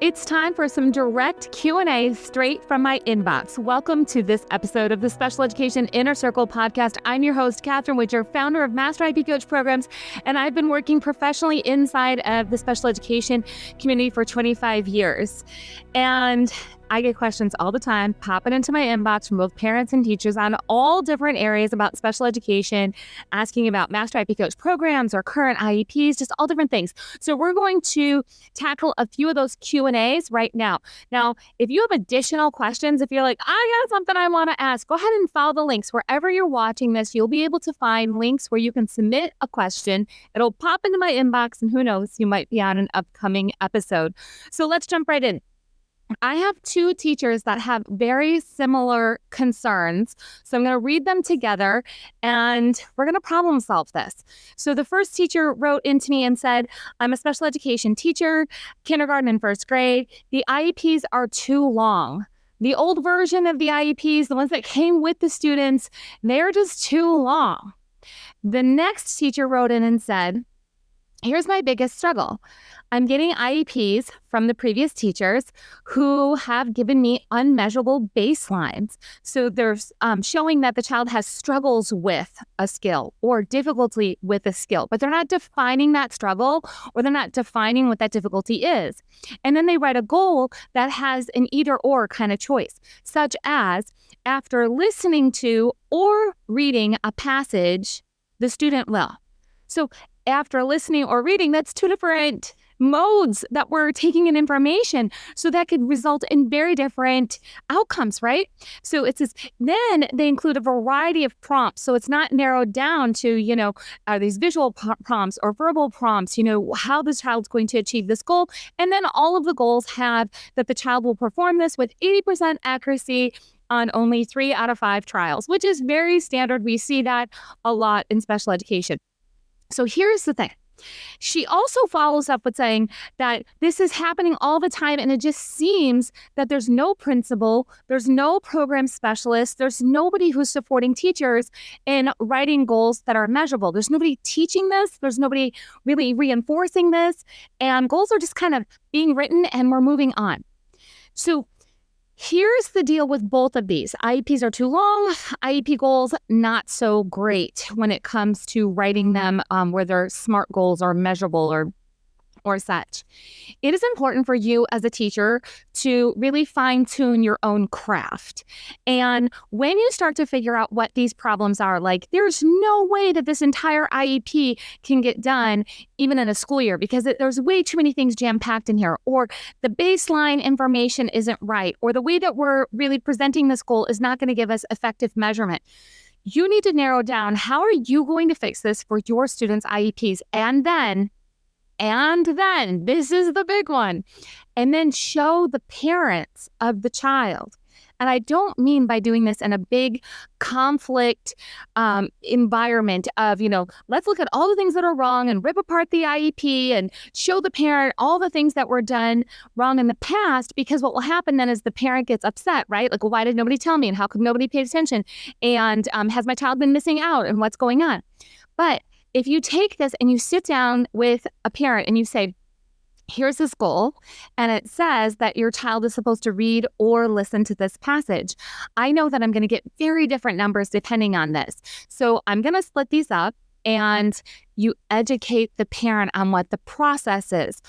It's time for some direct Q&A straight from my inbox. Welcome to this episode of the Special Education Inner Circle podcast. I'm your host, Catherine Witcher, founder of Master IEP Coach programs, and I've been working professionally inside of the special education community for 25 years. And I get questions all the time popping into my inbox from both parents and teachers on all different areas about special education, asking about Master IEP Coach programs or current IEPs, just all different things. So we're going to tackle a few of those Q&As right now. Now, if you have additional questions, if you're like, I got something I want to ask, go ahead and follow the links. Wherever you're watching this, you'll be able to find links where you can submit a question. It'll pop into my inbox, and who knows, you might be on an upcoming episode. So let's jump right in. I have two teachers that have very similar concerns. So I'm going to read them together and we're going to problem solve this. So the first teacher wrote into me and said, I'm a special education teacher, kindergarten and first grade. The IEPs are too long. The old version of the IEPs, the ones that came with the students, they're just too long. The next teacher wrote in and said, here's my biggest struggle. I'm getting IEPs from the previous teachers who have given me unmeasurable baselines. So they're showing that the child has struggles with a skill or difficulty with a skill, but they're not defining that struggle or they're not defining what that difficulty is. And then they write a goal that has an either or kind of choice, such as after listening to or reading a passage, the student will. So after listening or reading, that's two different modes that we're taking in information. So that could result in very different outcomes, right? So it says, then they include a variety of prompts. So it's not narrowed down to, are these visual prompts or verbal prompts, how the child's going to achieve this goal. And then all of the goals have that the child will perform this with 80% accuracy on only 3 out of 5 trials, which is very standard. We see that a lot in special education. So here's the thing. She also follows up with saying that this is happening all the time, and it just seems that there's no principal, there's no program specialist, there's nobody who's supporting teachers in writing goals that are measurable. There's nobody teaching this, there's nobody really reinforcing this, and goals are just kind of being written and we're moving on. So here's the deal with both of these. IEPs are too long. IEP goals, not so great when it comes to writing them where they're SMART goals or measurable or such. It is important for you as a teacher to really fine-tune your own craft. And when you start to figure out what these problems are, like there's no way that this entire IEP can get done even in a school year because there's way too many things jam-packed in here, or the baseline information isn't right, or the way that we're really presenting this goal is not going to give us effective measurement. You need to narrow down how are you going to fix this for your students' IEPs, and then, this is the big one, and then show the parents of the child. And I don't mean by doing this in a big conflict environment of, let's look at all the things that are wrong and rip apart the IEP and show the parent all the things that were done wrong in the past, because what will happen then is the parent gets upset, right? Like, well, why did nobody tell me? And how could nobody pay attention? And has my child been missing out? And what's going on? But if you take this and you sit down with a parent and you say, here's this goal, and it says that your child is supposed to read or listen to this passage. I know that I'm going to get very different numbers depending on this. So I'm going to split these up, and you educate the parent on what the process is.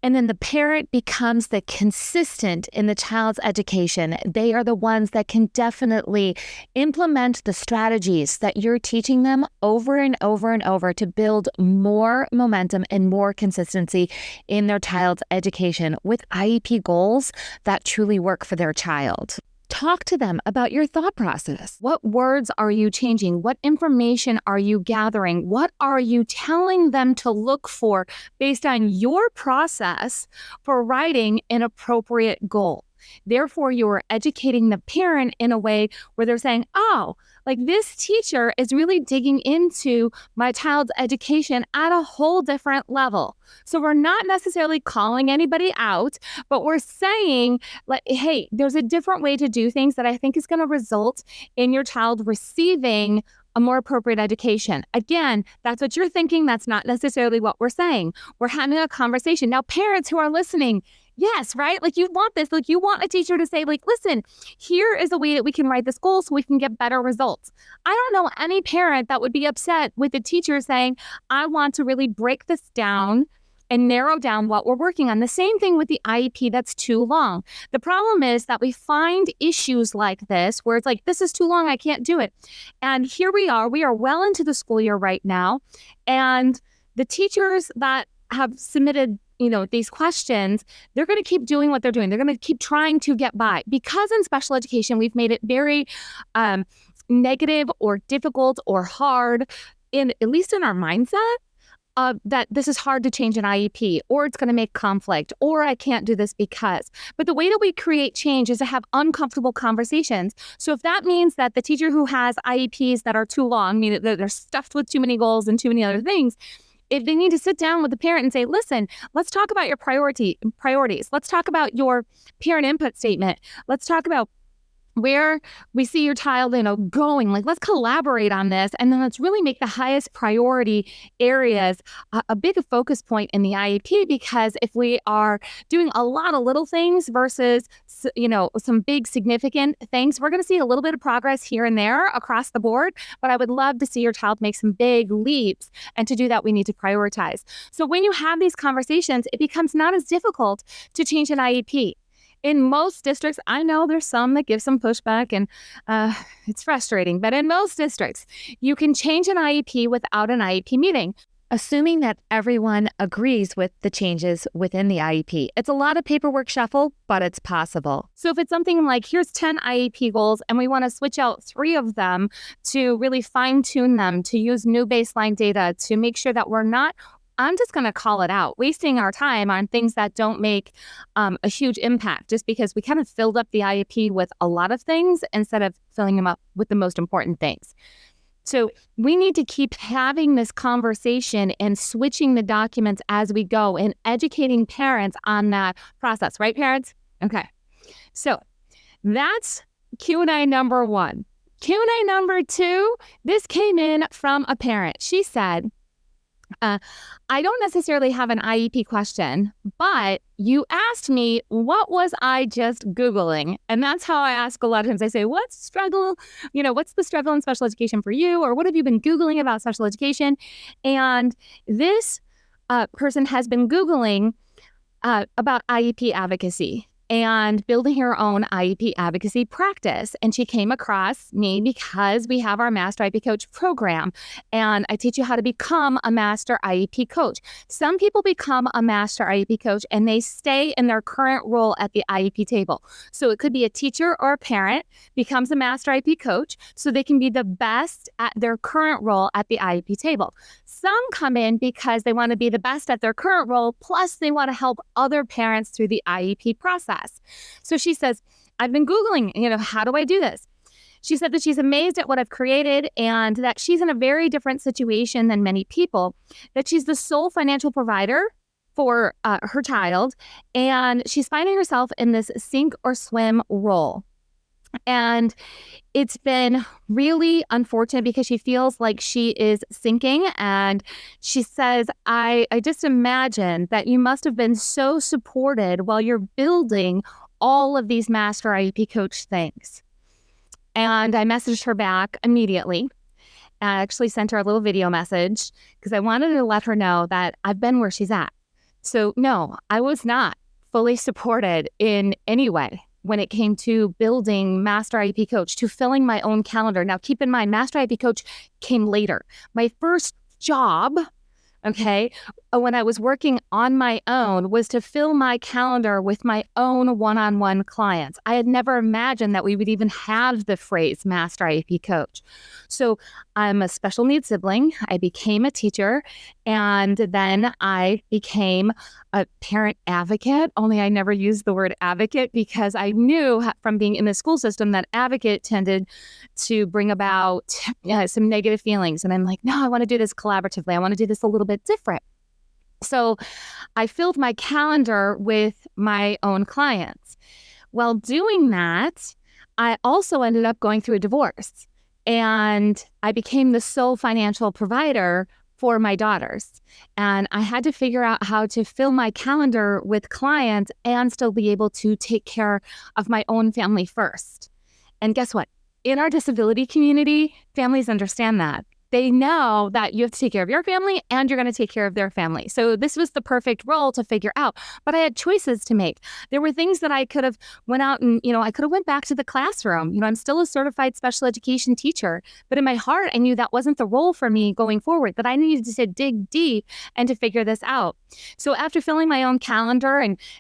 And then the parent becomes the consistent in the child's education. They are the ones that can definitely implement the strategies that you're teaching them over and over and over to build more momentum and more consistency in their child's education with IEP goals that truly work for their child. Talk to them about your thought process. What words are you changing? What information are you gathering? What are you telling them to look for based on your process for writing an appropriate goal? Therefore, you're educating the parent in a way where they're saying, oh, like this teacher is really digging into my child's education at a whole different level. So we're not necessarily calling anybody out, but we're saying, like, hey, there's a different way to do things that I think is going to result in your child receiving a more appropriate education. Again, that's what you're thinking. That's not necessarily what we're saying. We're having a conversation. Now, parents who are listening, Yes, right? Like you want this, like you want a teacher to say, like, listen, here is a way that we can write this goal so we can get better results. I don't know any parent that would be upset with the teacher saying, I want to really break this down and narrow down what we're working on. The same thing with the IEP that's too long. The problem is that we find issues like this where it's like, this is too long, I can't do it. And here we are well into the school year right now. And the teachers that have submitted these questions, they're going to keep doing what they're doing. They're going to keep trying to get by because in special education, we've made it very negative or difficult or hard at least in our mindset. That this is hard to change an IEP, or it's going to make conflict, or I can't do this because. But the way that we create change is to have uncomfortable conversations. So if that means that the teacher who has IEPs that are too long, meaning that they're stuffed with too many goals and too many other things, if they need to sit down with the parent and say, listen, let's talk about your priorities. Let's talk about your parent input statement. Let's talk about where we see your child, going, like, let's collaborate on this. And then let's really make the highest priority areas a big focus point in the IEP, because if we are doing a lot of little things versus, some big significant things, we're going to see a little bit of progress here and there across the board. But I would love to see your child make some big leaps. And to do that, we need to prioritize. So when you have these conversations, it becomes not as difficult to change an IEP. In most districts, I know there's some that give some pushback and it's frustrating, but in most districts, you can change an IEP without an IEP meeting, assuming that everyone agrees with the changes within the IEP. It's a lot of paperwork shuffle, but it's possible. So if it's something like, here's 10 IEP goals, and we want to switch out 3 of them to really fine tune them, to use new baseline data, to make sure that we're not, I'm just going to call it out, wasting our time on things that don't make a huge impact, just because we kind of filled up the IEP with a lot of things instead of filling them up with the most important things. So we need to keep having this conversation and switching the documents as we go and educating parents on that process. Right, parents? Okay. So that's Q&A number 1. Q&A number 2, this came in from a parent. She said, I don't necessarily have an IEP question, but you asked me, what was I just Googling? And that's how I ask a lot of times. I say, what's the struggle in special education for you? Or what have you been Googling about special education? And this person has been Googling about IEP advocacy and building her own IEP advocacy practice. And she came across me because we have our Master IEP Coach program, and I teach you how to become a Master IEP Coach. Some people become a Master IEP Coach and they stay in their current role at the IEP table. So it could be a teacher or a parent becomes a Master IEP Coach so they can be the best at their current role at the IEP table. Some come in because they want to be the best at their current role, plus they want to help other parents through the IEP process. So she says, I've been Googling, how do I do this? She said that she's amazed at what I've created and that she's in a very different situation than many people, that she's the sole financial provider for her child, and she's finding herself in this sink or swim role. And it's been really unfortunate because she feels like she is sinking. And she says, I just imagine that you must have been so supported while you're building all of these Master IEP Coach things. And I messaged her back immediately. I actually sent her a little video message because I wanted to let her know that I've been where she's at. So no, I was not fully supported in any way when it came to building Master IEP Coach, to filling my own calendar. Now, keep in mind, Master IEP Coach came later. My first job, when I was working on my own, was to fill my calendar with my own one-on-one clients. I had never imagined that we would even have the phrase Master IEP Coach. So I'm a special needs sibling. I became a teacher, and then I became a parent advocate, only I never used the word advocate because I knew from being in the school system that advocate tended to bring about some negative feelings. And I'm like, no, I want to do this collaboratively. I want to do this a little bit different. So I filled my calendar with my own clients. While doing that, I also ended up going through a divorce, and I became the sole financial provider for my daughters. And I had to figure out how to fill my calendar with clients and still be able to take care of my own family first. And guess what? In our disability community, families understand that. They know that you have to take care of your family and you're going to take care of their family. So this was the perfect role to figure out. But I had choices to make. There were things that I could have went out and, I could have went back to the classroom. I'm still a certified special education teacher. But in my heart, I knew that wasn't the role for me going forward, that I needed to dig deep and to figure this out. So after filling my own calendar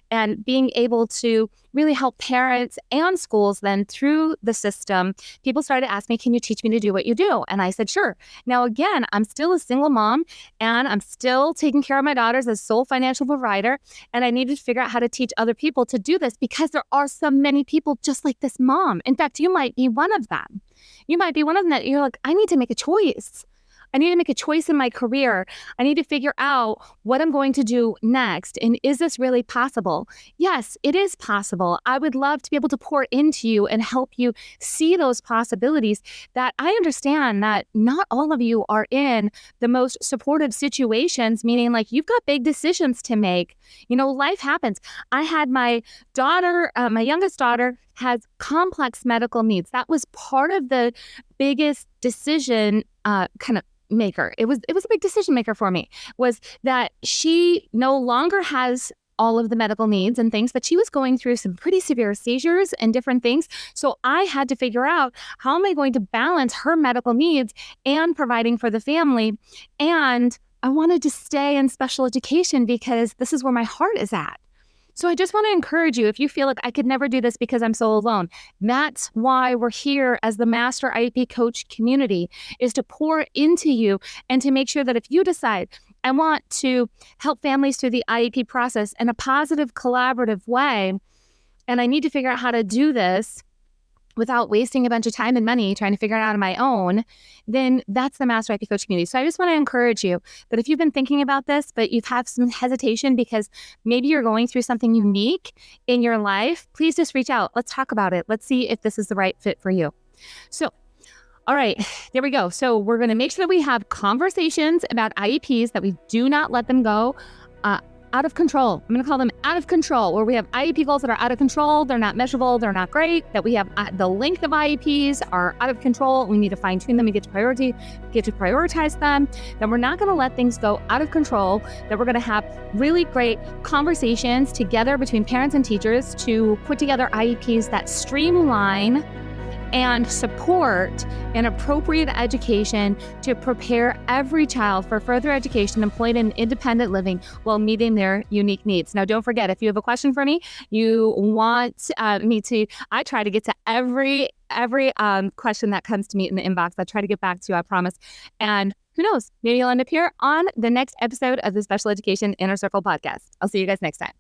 and being able to really help parents and schools then through the system, people started to ask me, can you teach me to do what you do? And I said, sure. Now, again, I'm still a single mom and I'm still taking care of my daughters as sole financial provider. And I needed to figure out how to teach other people to do this because there are so many people just like this mom. In fact, you might be one of them. You might be one of them that you're like, I need to make a choice. I need to make a choice in my career. I need to figure out what I'm going to do next. And is this really possible? Yes, it is possible. I would love to be able to pour into you and help you see those possibilities. That I understand that not all of you are in the most supportive situations, meaning like you've got big decisions to make. Life happens. I had my daughter, my youngest daughter has complex medical needs. That was part of the biggest decision kind of maker. It was a big decision maker for me, was that she no longer has all of the medical needs and things, but she was going through some pretty severe seizures and different things. So I had to figure out, how am I going to balance her medical needs and providing for the family? And I wanted to stay in special education because this is where my heart is at. So I just want to encourage you, if you feel like I could never do this because I'm so alone, that's why we're here as the Master IEP Coach community, is to pour into you and to make sure that if you decide, I want to help families through the IEP process in a positive, collaborative way, and I need to figure out how to do this without wasting a bunch of time and money trying to figure it out on my own, then that's the Master IEP Coach community. So I just want to encourage you that if you've been thinking about this, but you've had some hesitation because maybe you're going through something unique in your life, please just reach out. Let's talk about it. Let's see if this is the right fit for you. So, all right, there we go. So we're going to make sure that we have conversations about IEPs, that we do not let them go out of control. I'm going to call them out of control, where we have IEP goals that are out of control. They're not measurable. They're not great. That we have the length of IEPs are out of control. We need to fine tune them. We get to prioritize them. That we're not going to let things go out of control. That we're going to have really great conversations together between parents and teachers to put together IEPs that streamline and support an appropriate education to prepare every child for further education, employment, and independent living while meeting their unique needs. Now, don't forget, if you have a question for me, you want me to, I try to get to every question that comes to me in the inbox. I try to get back to you, I promise. And who knows, maybe you'll end up here on the next episode of the Special Education Inner Circle podcast. I'll see you guys next time.